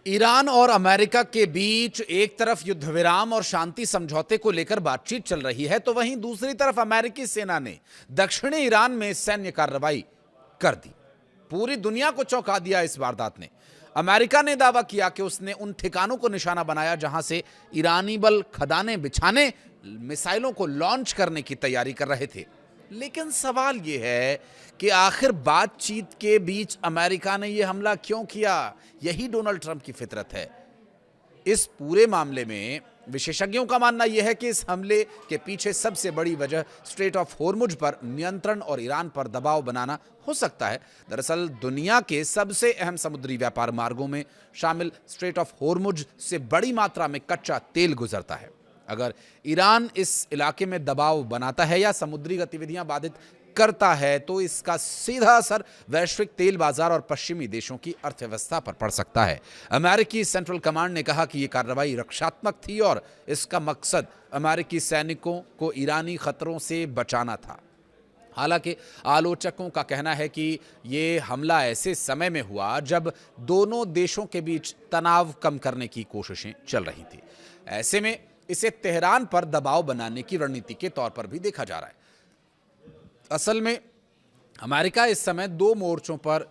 Iran और America के बीच एक तरफ युद्ध विराम और शांति समझौते को लेकर बातचीत चल रही है, तो वहीं दूसरी तरफ अमेरिकी सेना ने दक्षिणी ईरान में सैन्य कार्रवाई कर दी। पूरी दुनिया को चौंका दिया इस वारदात ने। अमेरिका ने दावा किया कि उसने उन ठिकानों को निशाना बनाया जहां से ईरानी बल खदाने बिछाने, मिसाइलों को लॉन्च करने की तैयारी कर रहे थे। लेकिन सवाल यह है कि आखिर बातचीत के बीच अमेरिका ने यह हमला क्यों किया? यही डोनाल्ड ट्रंप की फितरत है। इस पूरे मामले में विशेषज्ञों का मानना यह है कि इस हमले के पीछे सबसे बड़ी वजह स्ट्रेट ऑफ होर्मुज पर नियंत्रण और ईरान पर दबाव बनाना हो सकता है। दरअसल दुनिया के सबसे अहम समुद्री व्यापार मार्गों में शामिल स्ट्रेट ऑफ होर्मुज से बड़ी मात्रा में कच्चा तेल गुजरता है। अगर ईरान इस इलाके में दबाव बनाता है या समुद्री गतिविधियां बाधित करता है, तो इसका सीधा असर वैश्विक तेल बाजार और पश्चिमी देशों की अर्थव्यवस्था पर पड़ सकता है। अमेरिकी सेंट्रल कमांड ने कहा कि यह कार्रवाई रक्षात्मक थी और इसका मकसद अमेरिकी सैनिकों को ईरानी खतरों से बचाना था। हालांकि आलोचकों का कहना है कि यह हमला ऐसे समय में हुआ जब दोनों देशों के बीच तनाव कम करने की कोशिशें चल रही थी। ऐसे में इसे तेहरान पर दबाव बनाने की रणनीति के तौर पर भी देखा जा रहा है। असल में अमेरिका इस समय दो मोर्चों पर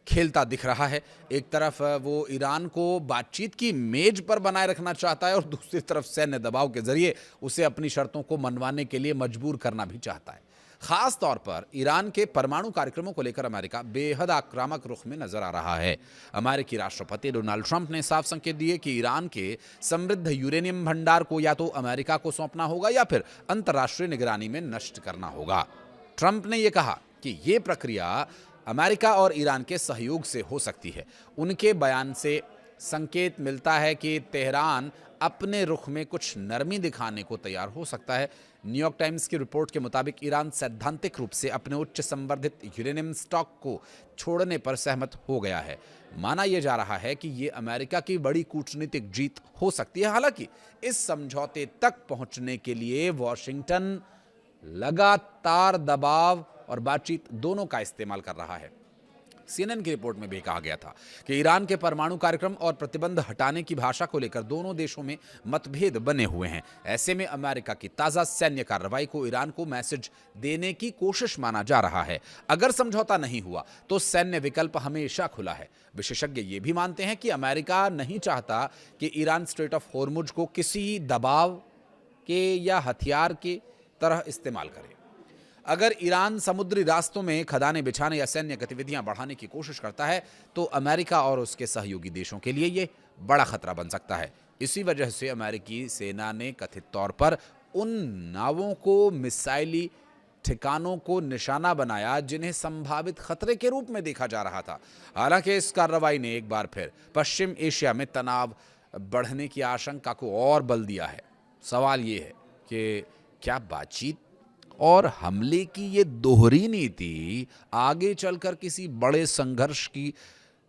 खेलता दिख रहा है। एक तरफ वो ईरान को बातचीत की मेज पर बनाए रखना चाहता है और दूसरी तरफ सैन्य दबाव के जरिए उसे अपनी शर्तों को मनवाने के लिए मजबूर करना भी चाहता है। खास तौर पर ईरान के परमाणु कार्यक्रमों को लेकर अमेरिका बेहद आक्रामक रुख में नजर आ रहा है। अमेरिकी राष्ट्रपति डोनाल्ड ट्रंप ने साफ संकेत दिए कि ईरान के समृद्ध यूरेनियम भंडार को या तो अमेरिका को सौंपना होगा या फिर अंतर्राष्ट्रीय निगरानी में नष्ट करना होगा। ट्रंप ने यह कहा कि यह प्रक्रिया अमेरिका और ईरान के सहयोग से हो सकती है। उनके बयान से संकेत मिलता है कि तेहरान अपने रुख में कुछ नरमी दिखाने को तैयार हो सकता है। न्यूयॉर्क टाइम्स की रिपोर्ट के मुताबिक ईरान सैद्धांतिक रूप से अपने उच्च संवर्धित यूरेनियम स्टॉक को छोड़ने पर सहमत हो गया है। माना यह जा रहा है कि यह अमेरिका की बड़ी कूटनीतिक जीत हो सकती है। हालांकि इस समझौते तक पहुंचने के लिए वॉशिंगटन लगातार दबाव और बातचीत दोनों का इस्तेमाल कर रहा है। सीएनएन की रिपोर्ट में भी कहा गया था कि ईरान के परमाणु कार्यक्रम और प्रतिबंध हटाने की भाषा को लेकर दोनों देशों में मतभेद बने हुए हैं। ऐसे में अमेरिका की ताजा सैन्य कार्रवाई को ईरान को मैसेज देने की कोशिश माना जा रहा है। अगर समझौता नहीं हुआ तो सैन्य विकल्प हमेशा खुला है। विशेषज्ञ ये भी मानते हैं कि अमेरिका नहीं चाहता कि ईरान स्ट्रेट ऑफ होर्मुज को किसी दबाव के या हथियार के तरह इस्तेमाल करे। अगर ईरान समुद्री रास्तों में खदानें बिछाने या सैन्य गतिविधियां बढ़ाने की कोशिश करता है, तो अमेरिका और उसके सहयोगी देशों के लिए यह बड़ा खतरा बन सकता है। इसी वजह से अमेरिकी सेना ने कथित तौर पर उन नावों को, मिसाइली ठिकानों को निशाना बनाया जिन्हें संभावित खतरे के रूप में देखा जा रहा था। हालांकि इस कार्रवाई ने एक बार फिर पश्चिम एशिया में तनाव बढ़ने की आशंका को और बल दिया है। सवाल यह है कि क्या बातचीत और हमले की ये दोहरी नीति आगे चलकर किसी बड़े संघर्ष की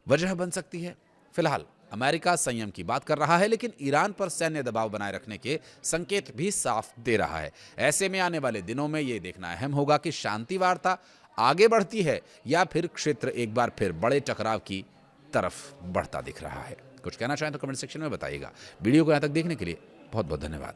वजह बन सकती है? फिलहाल अमेरिका संयम की बात कर रहा है, लेकिन ईरान पर सैन्य दबाव बनाए रखने के संकेत भी साफ दे रहा है। ऐसे में आने वाले दिनों में यह देखना अहम होगा कि शांति वार्ता आगे बढ़ती है या फिर क्षेत्र एक बार फिर बड़े टकराव की तरफ बढ़ता दिख रहा है। कुछ कहना चाहें तो कमेंट सेक्शन में बताइएगा। वीडियो को यहां तक देखने के लिए बहुत बहुत धन्यवाद।